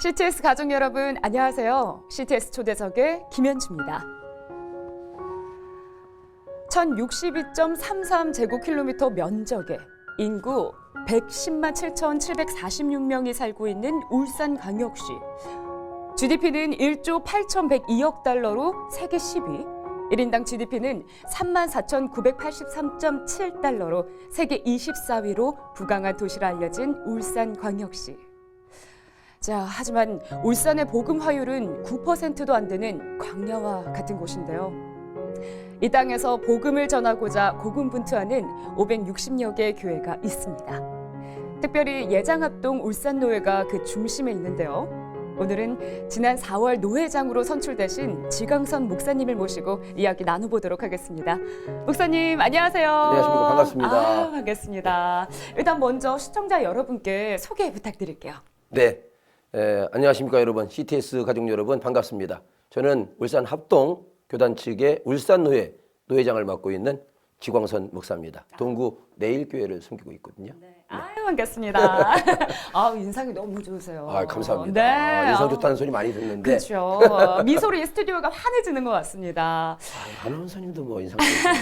CTS 가족 여러분 안녕하세요. CTS 초대석의 김현주입니다. 1062.33 제곱킬로미터 면적에 인구 110만 7,746명이 살고 있는 울산광역시. GDP는 1조 8,102억 달러로 세계 10위. 1인당 GDP는 34,983.7달러로 세계 24위로 부강한 도시로 알려진 울산광역시. 자, 하지만 울산의 복음 화율은 9%도 안 되는 광야와 같은 곳인데요. 이 땅에서 복음을 전하고자 고군분투하는 560여 개의 교회가 있습니다. 특별히 예장합동 울산노회가 그 중심에 있는데요. 오늘은 지난 4월 노회장으로 선출되신 지광선 목사님을 모시고 이야기 나눠보도록 하겠습니다. 목사님 안녕하세요. 안녕하십니까. 반갑습니다. 반갑습니다. 일단 먼저 시청자 여러분께 소개 부탁드릴게요. 네, 안녕하십니까 여러분. CTS 가족 여러분 반갑습니다. 저는 울산 합동 교단 측의 울산노회 노회장을 맡고 있는 지광선 목사입니다. 동구 내일교회를 섬기고 있거든요. 네. 아유, 반갑습니다. 인상이 너무 좋으세요. 감사합니다. 네. 인상 좋다는 소리 많이 듣는데. 그렇죠. 미소로 이 스튜디오가 환해지는 것 같습니다. 아나운서님도 뭐 인상 좋으세요.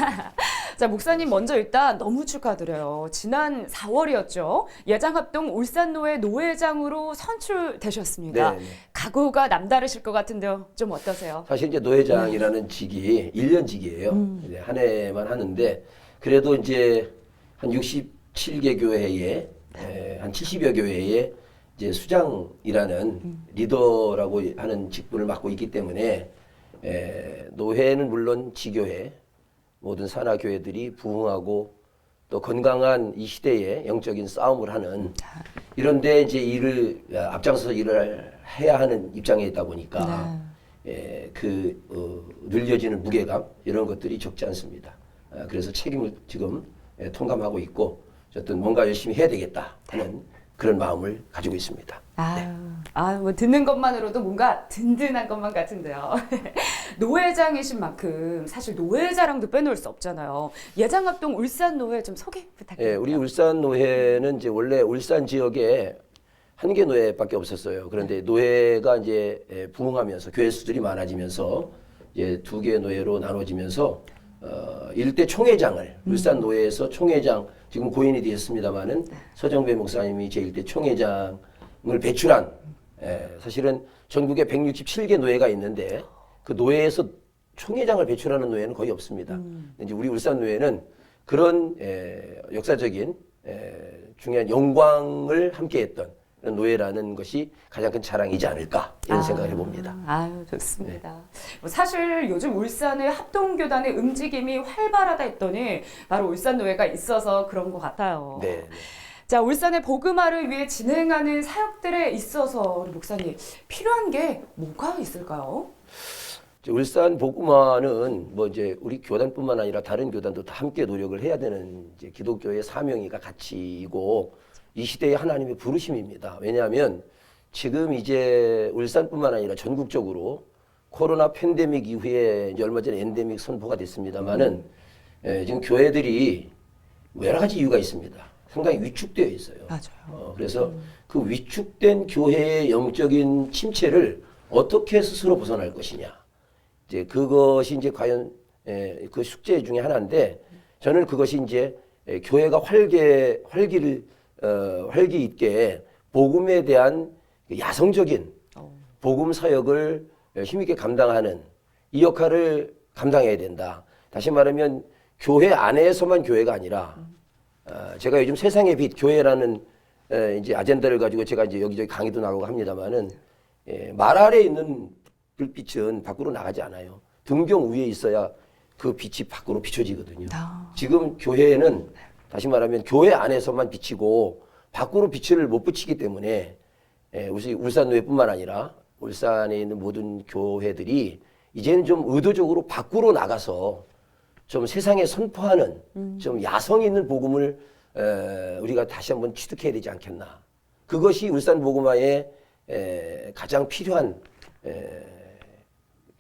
자, 목사님 먼저 일단 너무 축하드려요. 지난 4월이었죠. 예장합동 울산노회 노회장으로 선출되셨습니다. 네. 각오가 남다르실 것 같은데요. 좀 어떠세요? 사실 이제 노회장이라는 직이 1년직이에요. 이제 한 해만 하는데 그래도 이제 한 67개 교회에 한 70여 교회에 이제 수장이라는 리더라고 하는 직분을 맡고 있기 때문에 노회는 물론 지교회 모든 산하교회들이 부흥하고 또 건강한 이 시대에 영적인 싸움을 하는 이런데 이제 일을 앞장서서 일을 해야 하는 입장에 있다 보니까 늘려지는 무게감 이런 것들이 적지 않습니다. 그래서 책임을 지금 통감하고 있고 어쨌든 뭔가 열심히 해야 되겠다 하는 그런 마음을 가지고 있습니다. 뭐 듣는 것만으로도 뭔가 든든한 것만 같은데요. 노회장이신 만큼 사실 노회자랑도 빼놓을 수 없잖아요. 예장합동 울산노회 좀 소개 부탁드립니다. 우리 울산노회는 이제 원래 울산 지역에 한 개 노회밖에 없었어요. 그런데 노회가 이제 부흥하면서 교회 수들이 많아지면서 이제 두 개의 노회로 나눠지면서 일대 총회장을 울산 노회에서 총회장 지금 고인이 되셨습니다마는 서정배 목사님이 제 일대 총회장을 배출한 사실은 전국에 167개 노회가 있는데 그 노회에서 총회장을 배출하는 노회는 거의 없습니다. 이제 우리 울산 노회는 그런 역사적인 중요한 영광을 함께했던 그런 노회라는 것이 가장 큰 자랑이지 않을까 이런 생각을 해봅니다. 좋습니다. 사실 요즘 울산의 합동교단의 움직임이 활발하다 했더니 바로 울산노회가 있어서 그런 것 같아요. 네. 자, 울산의 복음화를 위해 진행하는 사역들에 있어서 우리 목사님 필요한 게 뭐가 있을까요? 울산 복음화는 뭐 이제 우리 교단뿐만 아니라 다른 교단도 다 함께 노력을 해야 되는 이제 기독교의 사명이가 가치이고 이 시대의 하나님의 부르심입니다. 왜냐하면 지금 이제 울산뿐만 아니라 전국적으로 코로나 팬데믹 이후에 이제 얼마 전에 엔데믹 선포가 됐습니다만은 지금 교회들이 여러 가지 이유가 있습니다. 상당히 위축되어 있어요. 맞아요. 그래서 그 위축된 교회의 영적인 침체를 어떻게 스스로 벗어날 것이냐. 이제 그것이 이제 과연 그 숙제 중에 하나인데 저는 그것이 이제 교회가 활기 있게 복음에 대한 야성적인 복음 사역을 힘있게 감당하는 이 역할을 감당해야 된다. 다시 말하면 교회 안에서만 교회가 아니라 제가 요즘 세상의 빛 교회라는 이제 아젠다를 가지고 제가 이제 여기저기 강의도 나가고 합니다만은 말 아래에 있는 불빛은 밖으로 나가지 않아요. 등경 위에 있어야 그 빛이 밖으로 비춰지거든요. 지금 교회는 다시 말하면 교회 안에서만 비치고 밖으로 빛을 못 비치기 때문에 울산노회뿐만 아니라 울산에 있는 모든 교회들이 이제는 좀 의도적으로 밖으로 나가서 좀 세상에 선포하는 좀 야성 있는 복음을 우리가 다시 한번 취득해야 되지 않겠나. 그것이 울산 복음화에 가장 필요한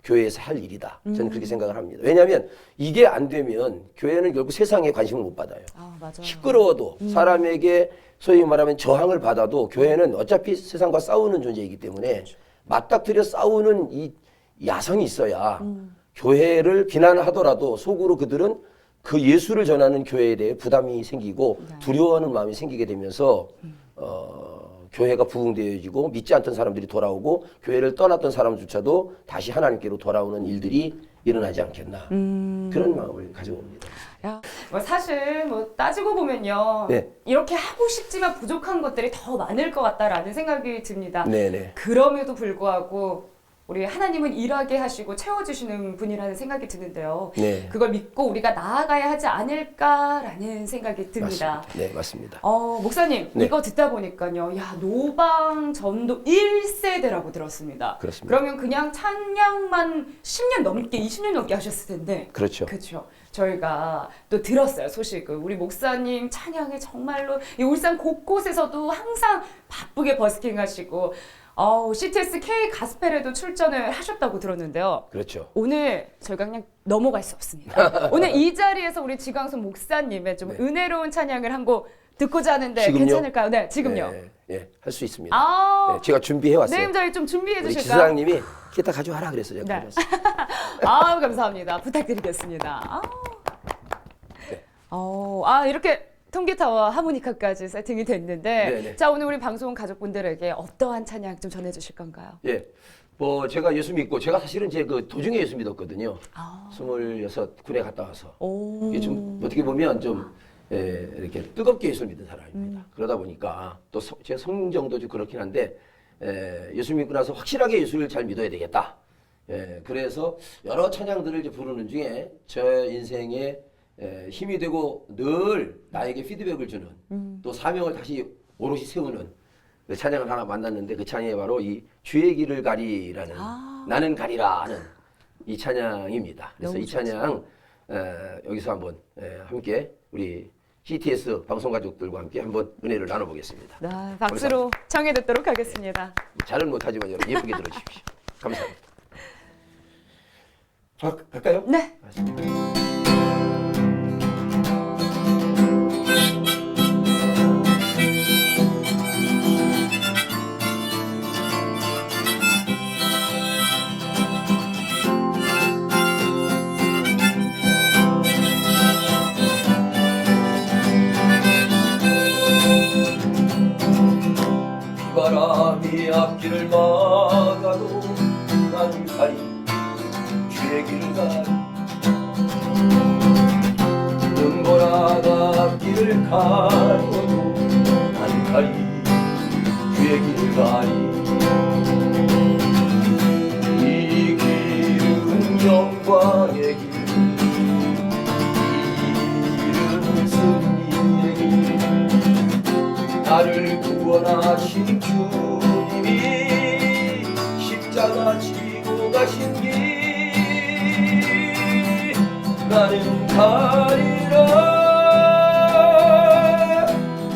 교회에서 할 일이다. 저는 그렇게 생각을 합니다. 왜냐하면 이게 안 되면 교회는 결국 세상에 관심을 못 받아요. 맞아요. 시끄러워도 사람에게 소위 말하면 저항을 받아도 교회는 어차피 세상과 싸우는 존재이기 때문에 맞닥뜨려 싸우는 이 야성이 있어야 교회를 비난하더라도 속으로 그들은 그 예수를 전하는 교회에 대해 부담이 생기고 두려워하는 마음이 생기게 되면서 교회가 부흥되어지고 믿지 않던 사람들이 돌아오고 교회를 떠났던 사람조차도 다시 하나님께로 돌아오는 일들이 일어나지 않겠나 그런 마음을 가지고 옵니다. 야, 사실 따지고 보면요. 네. 이렇게 하고 싶지만 부족한 것들이 더 많을 것 같다라는 생각이 듭니다. 네네. 그럼에도 불구하고 우리 하나님은 일하게 하시고 채워주시는 분이라는 생각이 드는데요. 네. 그걸 믿고 우리가 나아가야 하지 않을까라는 생각이 듭니다. 맞습니다. 네, 맞습니다. 목사님, 네. 이거 듣다 보니까요. 야, 노방 전도 1세대라고 들었습니다. 그렇습니다. 그러면 그냥 찬양만 10년 넘게, 20년 넘게 하셨을 텐데. 그렇죠. 그렇죠. 저희가 또 들었어요, 소식을. 우리 목사님 찬양에 정말로 이 울산 곳곳에서도 항상 바쁘게 버스킹 하시고 CTS K 가스펠에도 출전을 하셨다고 들었는데요. 그렇죠. 오늘 저희가 그냥 넘어갈 수 없습니다. 오늘 이 자리에서 우리 지광순 목사님의 좀 은혜로운 찬양을 한 곡 듣고자 하는데 지금요? 괜찮을까요? 네, 지금요. 네, 할 수 있습니다. 아, 네, 제가 준비해 왔어요. 네, 저희 좀 준비해 우리 주실까요? 지사장님이 기타 가져와라 그랬어요. 제가 네. 가져왔어요. 감사합니다. 부탁드리겠습니다. 네. 이렇게 통기타와 하모니카까지 세팅이 됐는데 네네. 자, 오늘 우리 방송 가족분들에게 어떠한 찬양 좀 전해 주실 건가요? 예. 제가 예수 믿고 제가 사실은 제 그 도중에 예수 믿었거든요. 26 군에 갔다 와서. 오. 이게 좀 어떻게 보면 좀 이렇게 뜨겁게 예수 믿는 사람입니다. 그러다 보니까 또 제 성정도 좀 그렇긴 한데 예수 믿고 나서 확실하게 예수를 잘 믿어야 되겠다. 그래서 여러 찬양들을 이제 부르는 중에 저 인생에 힘이 되고 늘 나에게 피드백을 주는 또 사명을 다시 오롯이 세우는 그 찬양을 하나 만났는데 그 찬양이 바로 이 주의 길을 가리라는 나는 가리라 하는 이 찬양입니다. 그래서 이 찬양 여기서 한번 함께 우리 CTS 방송 가족들과 함께 한번 은혜를 나눠보겠습니다. 네, 박수로 청해 듣도록 하겠습니다. 잘은 못하지만 여러분 예쁘게 들어주십시오. 감사합니다. 갈까요? 네. 맞습니다. 바람이 앞길을 막아도 나는 가리 주의 길을 가리 눈보라가 앞길을 가리워도 나는 가리 주의 길을 가리 이 길은 영광의 길 이 길은 승리의 길 나를 구원하신 주님이 십자가 지고 가신 길 나는 가리라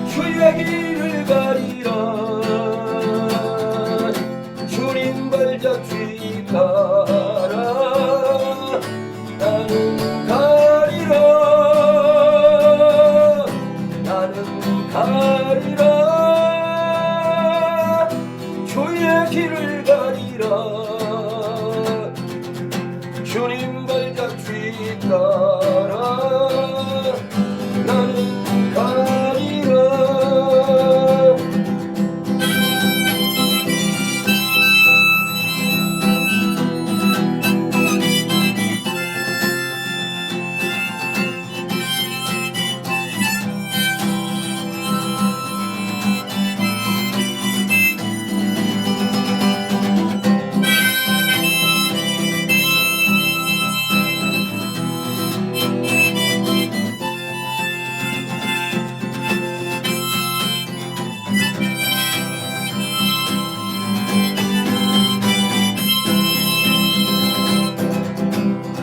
주의 길을 가리라 주님 발자취 가라 나는 가리라 나는 가리라 주의 길을 가리라 주님 발자취 따라 나는 가리라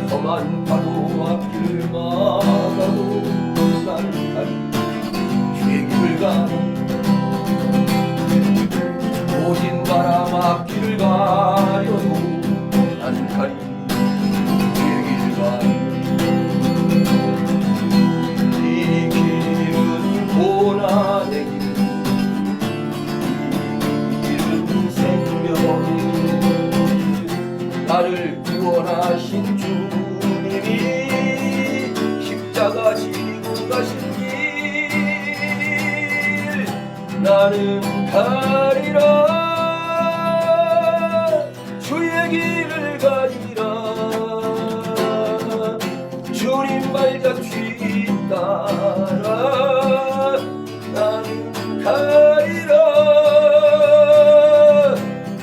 험한 파도 앞길을 막아도 나는 가리 주의 길을 가리 모진 바람 앞길을 가려도 나는 가리 가리라 주의 길을 가리라 주님 발자 뒤따라 나는 가리라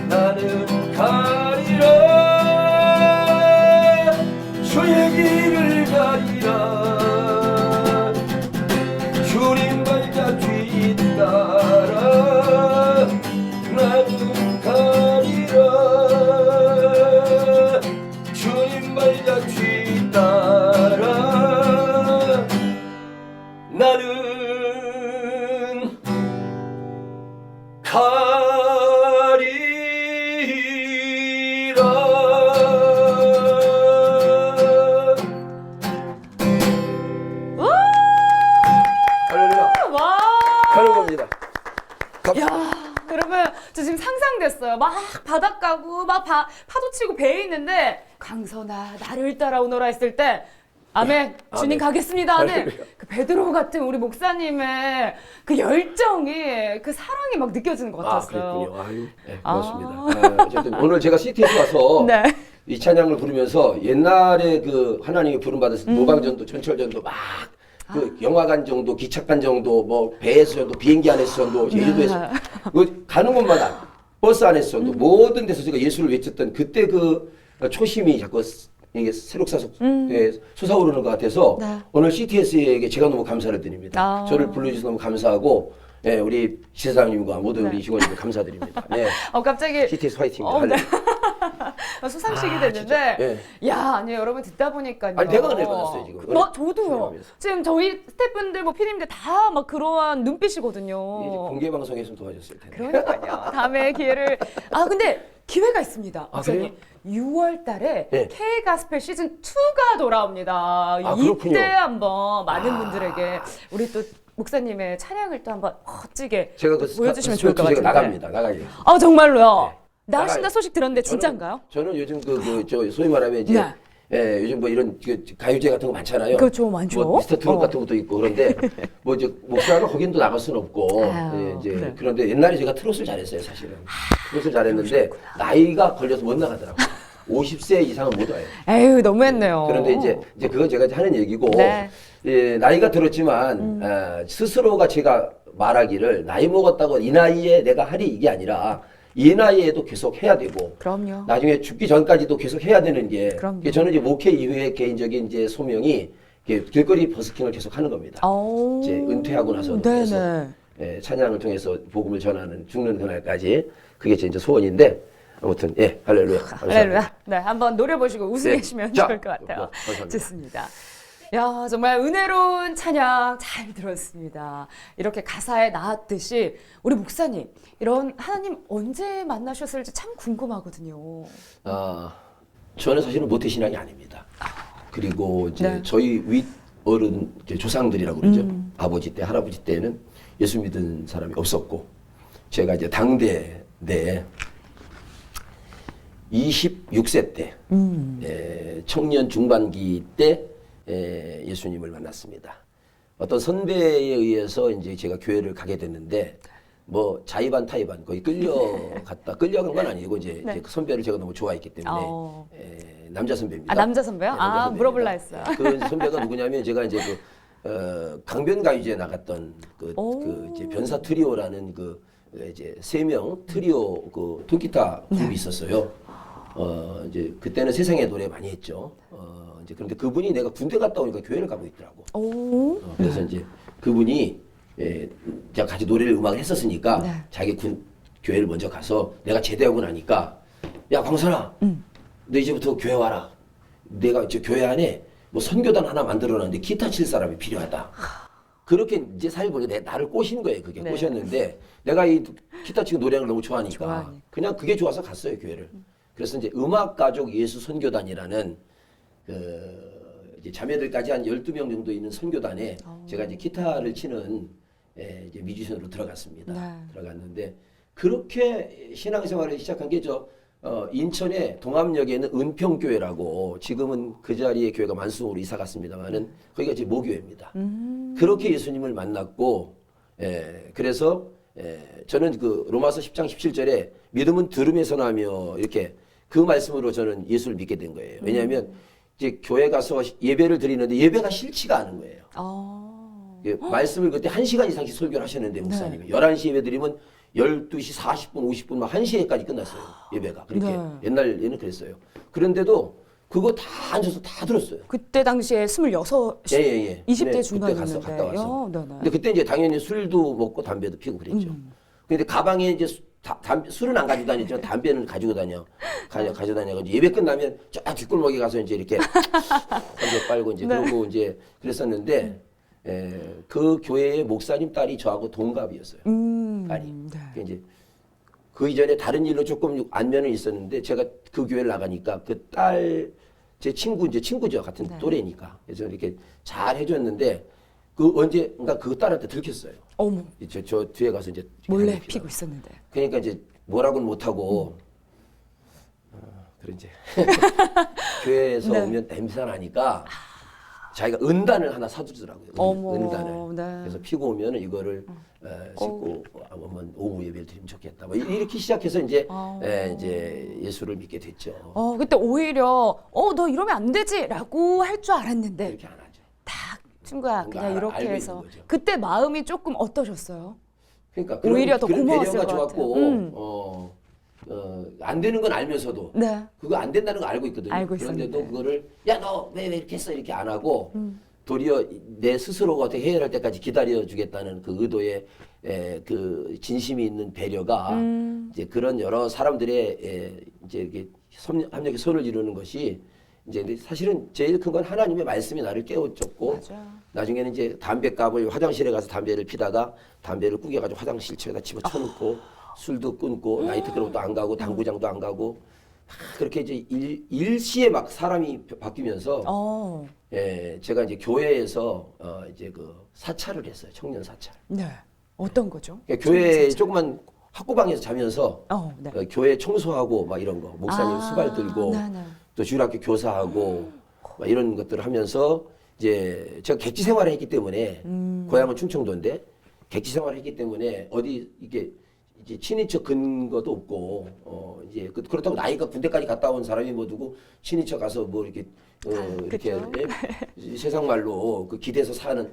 나는 가리라 주의 길을 가리라 주님 발자 뒤따라 나는 가리라 주님 발자 뒤따라 나는 가리라 와. 가는 겁니다. 야, 여러분, 저 지금 상상됐어요. 막 바닷 가고, 막 파도 치고 배에 있는데, 강선아, 나를 따라오너라 했을 때, 아멘, 주님 아멘. 가겠습니다 하는 할렐루야. 그 베드로 같은 우리 목사님의 그 열정이, 그 사랑이 막 느껴지는 것 아, 같았어요. 그랬군요. 아유, 네, 고맙습니다. 어쨌든 오늘 제가 CT에서 와서 네. 이 찬양을 부르면서 옛날에 그 하나님이 부름받았을 때 노방전도 전철전도 막 그 영화관 정도, 기차관 정도, 뭐 배에서 정도, 비행기 안에서 정도, 제주도에서 그 가는 곳마다 버스 안에서 정도 모든 데서 제가 예수를 외쳤던 그때 그 초심이 자꾸 이게 새록사속 솟아오르는 것 같아서 네. 오늘 CTS에게 제가 너무 감사를 드립니다. 아. 저를 불러주셔서 너무 감사하고 네, 우리 지사장님과 모든 네. 우리 직원님들 감사드립니다. 네. 갑자기 CTS 화이팅입니다. 네. 할렐루야. 수상식이 아, 됐는데, 진짜. 예. 야, 아니 여러분 듣다 보니까요. 아니, 내가 은혜 받았어요, 지금. 뭐, 저도요. 수행하면서. 지금 저희 스태프분들, 뭐 피디님들 다 막 그러한 눈빛이거든요. 이제 공개 방송에서 도와줬을 텐데. 그러니까요. 다음에 기회를. 아, 근데 기회가 있습니다. 아, 목사님. 그래요? 6월 달에 네. K가스펠 시즌 2가 돌아옵니다. 그렇군요. 이때 한번 많은 분들에게 우리 또 목사님의 찬양을 또 한번 멋지게 제가 그 보여주시면 좋을 것 제가 같은데. 나갑니다. 나가야 돼요. 아, 정말로요? 네. 나가신다 나가요. 소식 들었는데 진짜인가요? 저는 요즘 저 소위 말하면 이제 네. 예, 요즘 뭐 이런 가요제 같은 거 많잖아요. 그렇죠, 많죠. 뭐 미스터 트롯 같은 것도 있고 그런데 뭐 이제 목사가 거긴 또 나갈 수는 없고 아유, 이제 네. 그런데 옛날에 제가 트롯을 잘했어요, 사실은. 트롯을 잘했는데 나이가 걸려서 못 나가더라고요. 50세 이상은 못 와요. 에휴, 너무했네요. 그런데 이제 그건 제가 하는 얘기고 네. 예, 나이가 들었지만 스스로가 제가 말하기를 나이 먹었다고 이 나이에 내가 하리 이게 아니라 이 나이에도 계속 해야 되고 그럼요. 나중에 죽기 전까지도 계속 해야 되는 게 그럼요. 저는 이제 목회 이후에 개인적인 이제 소명이 이렇게 길거리 버스킹을 계속 하는 겁니다. 오. 이제 은퇴하고 나서 네네. 예, 찬양을 통해서 복음을 전하는 죽는 그날까지 그게 제 이제 소원인데 아무튼 예 할렐루야. 감사합니다. 할렐루야. 네, 한번 노려보시고 웃으시면 자, 좋을 것 같아요. 감사합니다. 좋습니다. 야, 정말 은혜로운 찬양 잘 들었습니다. 이렇게 가사에 나왔듯이 우리 목사님 이런 하나님 언제 만나셨을지 참 궁금하거든요. 저는 사실은 모태신앙이 아닙니다. 그리고 이제 네. 저희 윗 어른 이제 조상들이라고 그러죠. 아버지 때, 할아버지 때는 예수 믿은 사람이 없었고 제가 이제 당대 내 26세 때 청년 중반기 때 예수님을 만났습니다. 어떤 선배에 의해서 이제 제가 교회를 가게 됐는데 뭐 자의반 타의반 거의 끌려간 건 아니고 이제 그 선배를 제가 너무 좋아했기 때문에 남자 선배입니다. 아, 남자 선배요? 네, 남자 아, 선배입니다. 물어볼라 했어요. 그 선배가 누구냐면 제가 이제 강변가요제에 나갔던 그 이제 변사 트리오라는 그 이제 3명 트리오 그 통기타 그룹이 있었어요. 이제 그때는 세상의 노래 많이 했죠. 이제 그런데 그분이 내가 군대 갔다 오니까 교회를 가고 있더라고. 오. 그래서 이제 그분이 제가 같이 노래를 음악을 했었으니까 네. 자기 교회를 먼저 가서 내가 제대하고 나니까 야 광선아 너 이제부터 교회 와라. 내가 저 교회 안에 뭐 선교단 하나 만들어놨는데 기타 칠 사람이 필요하다. 그렇게 이제 사실 보니까 나를 꼬신 거예요. 그게 네. 꼬셨는데 내가 이 기타 치고 노래하는 걸 너무 좋아하니까 좋아하니까. 그냥 그게 좋아서 갔어요 교회를. 그래서 이제 음악가족 예수 선교단이라는 이제 자매들까지 한 12명 정도 있는 선교단에 제가 이제 기타를 치는 이제 뮤지션으로 들어갔습니다. 네. 들어갔는데 그렇게 신앙생활을 시작한 게 인천의 동암역에 있는 은평교회라고 지금은 그 자리에 교회가 만수동으로 이사 갔습니다만은 거기가 제 모교회입니다. 그렇게 예수님을 만났고 그래서 저는 그 로마서 10장 17절에 믿음은 들음에서 나며 이렇게 그 말씀으로 저는 예수를 믿게 된 거예요. 왜냐하면 이제 교회 가서 예배를 드리는데 예배가 싫지가 않은 거예요. 말씀을 그때 1시간 이상씩 설교를 하셨는데 목사님이 11시 예배 드리면 12시 40분, 50분 막 1시에까지 끝났어요. 예배가. 그렇게 옛날에는 그랬어요. 그런데도 그거 다 앉아서 다 들었어요. 그때 당시에 26, 예. 20대 그때 중반이었는데. 갔다 왔어. 네네. 근데 그때 이제 당연히 술도 먹고 담배도 피고 그랬죠. 근데 가방에 이제 술은 안 가지고 다녔지만 담배는 가지고 가져다녀가지고 예배 끝나면 저 뒷골목에 가서 이제 이렇게 담배 빨고 이제 그러고 이제 그랬었는데 그 교회의 목사님 딸이 저하고 동갑이었어요. 딸이. 이제 그 이전에 다른 일로 조금 안면은 있었는데 제가 그 교회를 나가니까 그 딸 제 친구죠 같은 또래니까 그래서 이렇게 잘 해줬는데 그 언제인가 그 딸한테 들켰어요. 어머. 저 뒤에 가서 이제 몰래 피고 있었는데. 그러니까 이제 뭐라고는 못하고 그런 이제 교회에서 오면 냄새가 나니까 자기가 은단을 하나 사주더라고요. 은단을. 그래서 피고 오면 이거를 씻고 오후 예배를 드리면 좋겠다. 뭐 이렇게 시작해서 이제 이제 예수를 믿게 됐죠. 그때 오히려 너 이러면 안 되지라고 할 줄 알았는데 그렇게 안 하죠. 딱 친구야 그냥 이렇게 알고 해서 있는 거죠. 그때 마음이 조금 어떠셨어요? 그러니까 오히려 더 그런 고마웠을 배려가 것 좋았고 안 되는 건 알면서도 그거 안 된다는 거 알고 있거든요. 알고 그런데도 있었는데. 그거를 야 너 왜 이렇게 했어 이렇게 안 하고 도리어 내 스스로가 어떻게 해결할 때까지 기다려 주겠다는 그 의도의 그 진심이 있는 배려가 이제 그런 여러 사람들의 이제 이렇게 협력의 손을 이루는 것이 이제 사실은 제일 큰 건 하나님의 말씀이 나를 깨우쳤고 나중에는 이제 담배값을 화장실에 가서 담배를 피다가 담배를 구겨가지고 화장실 책에다 집어쳐놓고 술도 끊고 나이트클럽도 안 가고 당구장도 안 가고 그렇게 이제 일시에 막 사람이 바뀌면서 제가 이제 교회에서 이제 그 사찰을 했어요. 청년 사찰. 네. 어떤 거죠? 그러니까 교회 조그만 학구방에서 자면서 교회 청소하고 막 이런 거 목사님 수발 들고 또 주일학교 교사하고 막 이런 것들을 하면서 이제 제가 객지 생활을 했기 때문에 고향은 충청도인데 객지 생활을 했기 때문에 어디 이게 이제 친인척 근거도 없고 이제 그렇다고 나이가 군대까지 갔다 온 사람이 뭐 누구 친인척 가서 뭐 이렇게 이렇게 세상 말로 그 기대서 사는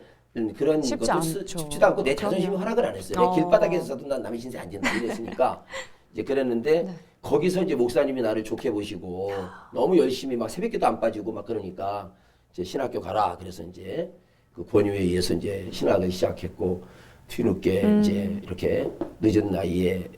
그런 것도 쉽지도 않고 내 자존심이 허락을 안 했어요. 내 길바닥에서도 난 남의 신세 안 진다 이랬으니까 이제 그랬는데 거기서 이제 목사님이 나를 좋게 보시고 너무 열심히 막 새벽기도 안 빠지고 막 그러니까 이제 신학교 가라 그래서 이제 그 권유에 의해서 이제 신학을 시작했고 뒤늦게 이제 이렇게 늦은 나이에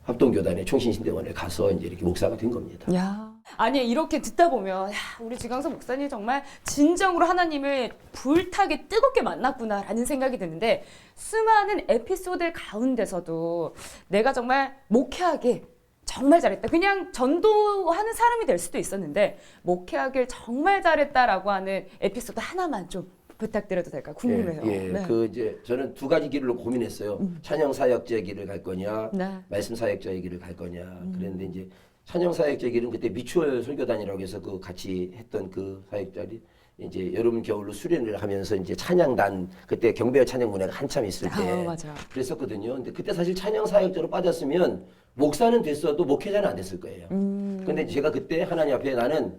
합동교단의 총신신대원에 가서 이제 이렇게 목사가 된 겁니다. 야. 아니 이렇게 듣다 보면 우리 지광석 목사님 정말 진정으로 하나님을 불타게 뜨겁게 만났구나라는 생각이 드는데 수많은 에피소드 가운데서도 내가 정말 목회하길 정말 잘했다. 그냥 전도하는 사람이 될 수도 있었는데 목회하길 정말 잘했다라고 하는 에피소드 하나만 좀 부탁드려도 될까 궁금해요. 그 이제 저는 두 가지 길로 고민했어요. 찬양 사역자의 길을 갈 거냐, 말씀 사역자의 길을 갈 거냐. 그랬는데 이제 찬양 사역자의 길은 그때 미추홀 설교단이라고 해서 그 같이 했던 그 사역자들이 이제 여름 겨울로 수련을 하면서 이제 찬양단 그때 경배와 찬양 문화가 한참 있을 때 그랬었거든요. 근데 그때 사실 찬양 사역자로 빠졌으면 목사는 됐어도 목회자는 안 됐을 거예요. 근데 제가 그때 하나님 앞에 나는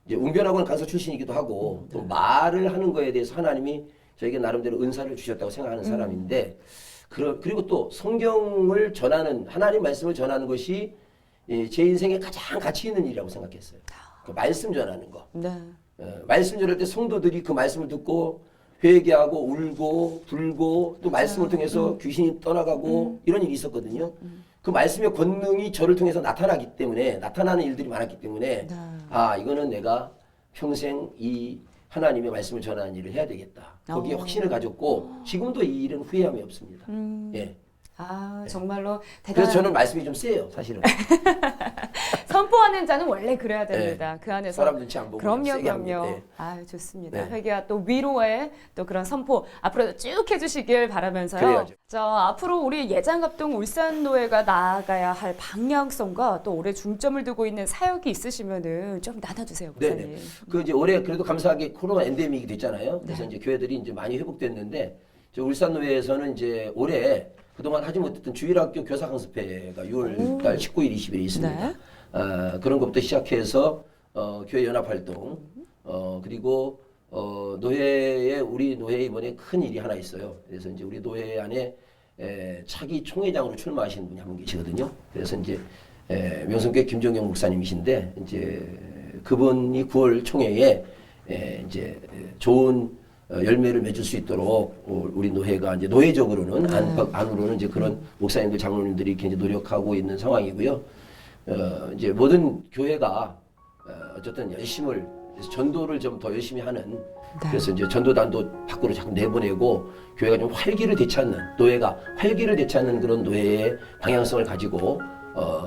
이제 웅변학원 강사 출신이기도 하고 또 말을 하는 거에 대해서 하나님이 저에게 나름대로 은사를 주셨다고 생각하는 사람인데 그리고 또 성경을 전하는 하나님 말씀을 전하는 것이 제 인생에 가장 가치 있는 일이라고 생각했어요. 그 말씀 전하는 거. 말씀 전할 때 성도들이 그 말씀을 듣고 회개하고 울고 불고 또 말씀을 통해서 귀신이 떠나가고 이런 일이 있었거든요. 그 말씀의 권능이 저를 통해서 나타나기 때문에 나타나는 일들이 많았기 때문에 이거는 내가 평생 이 하나님의 말씀을 전하는 일을 해야 되겠다. 거기에 확신을 가졌고 지금도 이 일은 후회함이 없습니다. 정말로 대단한. 그래서 저는 말씀이 좀 세요, 사실은. 선포하는 자는 원래 그래야 됩니다. 그 안에서. 사람 눈치 안 보고 그럼요. 좋습니다. 회개와 또 위로의 또 그런 선포 앞으로도 쭉 해주시길 바라면서요. 그래야죠. 앞으로 우리 예장갑동 울산노회가 나아가야 할 방향성과 또 올해 중점을 두고 있는 사역이 있으시면은 좀 나눠주세요, 목사님. 그 이제 올해 그래도 감사하게 코로나 엔데믹이 됐잖아요. 그래서 이제 교회들이 이제 많이 회복됐는데 저 울산노회에서는 이제 올해 그동안 하지 못했던 주일학교 교사 강습회가 6월달 19일, 20일에 있습니다. 네. 그런 것부터 시작해서 교회 연합 활동, 그리고 노회에 우리 노회에 이번에 큰 일이 하나 있어요. 그래서 이제 우리 노회 안에 차기 총회장으로 출마하시는 분이 한 분 계시거든요. 그래서 이제 명성교회 김종경 목사님이신데 이제 그분이 9월 총회에 이제 좋은 열매를 맺을 수 있도록 우리 노회가 이제 노회적으로는 안으로는 이제 그런 목사님들 장로님들이 굉장히 노력하고 있는 상황이고요. 이제 모든 교회가 어쨌든 열심을 전도를 좀 더 열심히 하는 그래서 이제 전도단도 밖으로 자꾸 내보내고 교회가 좀 활기를 되찾는 노회가 활기를 되찾는 그런 노회의 방향성을 가지고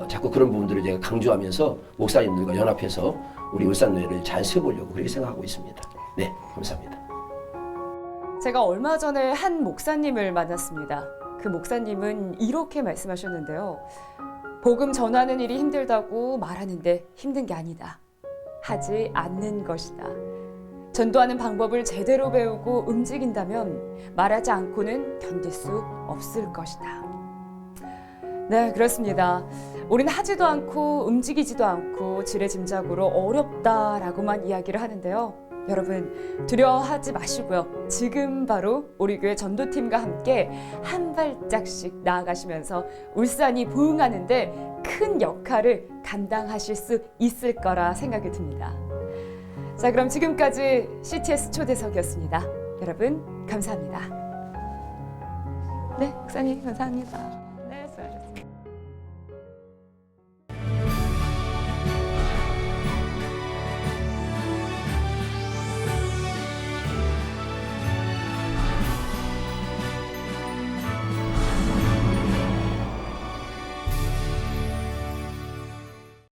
자꾸 그런 부분들을 제가 강조하면서 목사님들과 연합해서 우리 울산 노회를 잘 세우려고 그렇게 생각하고 있습니다. 네, 감사합니다. 제가 얼마 전에 한 목사님을 만났습니다. 그 목사님은 이렇게 말씀하셨는데요. 복음 전하는 일이 힘들다고 말하는데 힘든 게 아니다. 하지 않는 것이다. 전도하는 방법을 제대로 배우고 움직인다면 말하지 않고는 견딜 수 없을 것이다. 네, 그렇습니다. 우린 하지도 않고 움직이지도 않고 지레짐작으로 어렵다라고만 이야기를 하는데요. 여러분 두려워하지 마시고요. 지금 바로 우리 교회 전도팀과 함께 한 발짝씩 나아가시면서 울산이 부흥하는데 큰 역할을 감당하실 수 있을 거라 생각이 듭니다. 자, 그럼 지금까지 CTS 초대석이었습니다. 여러분 감사합니다. 네, 목사님 감사합니다.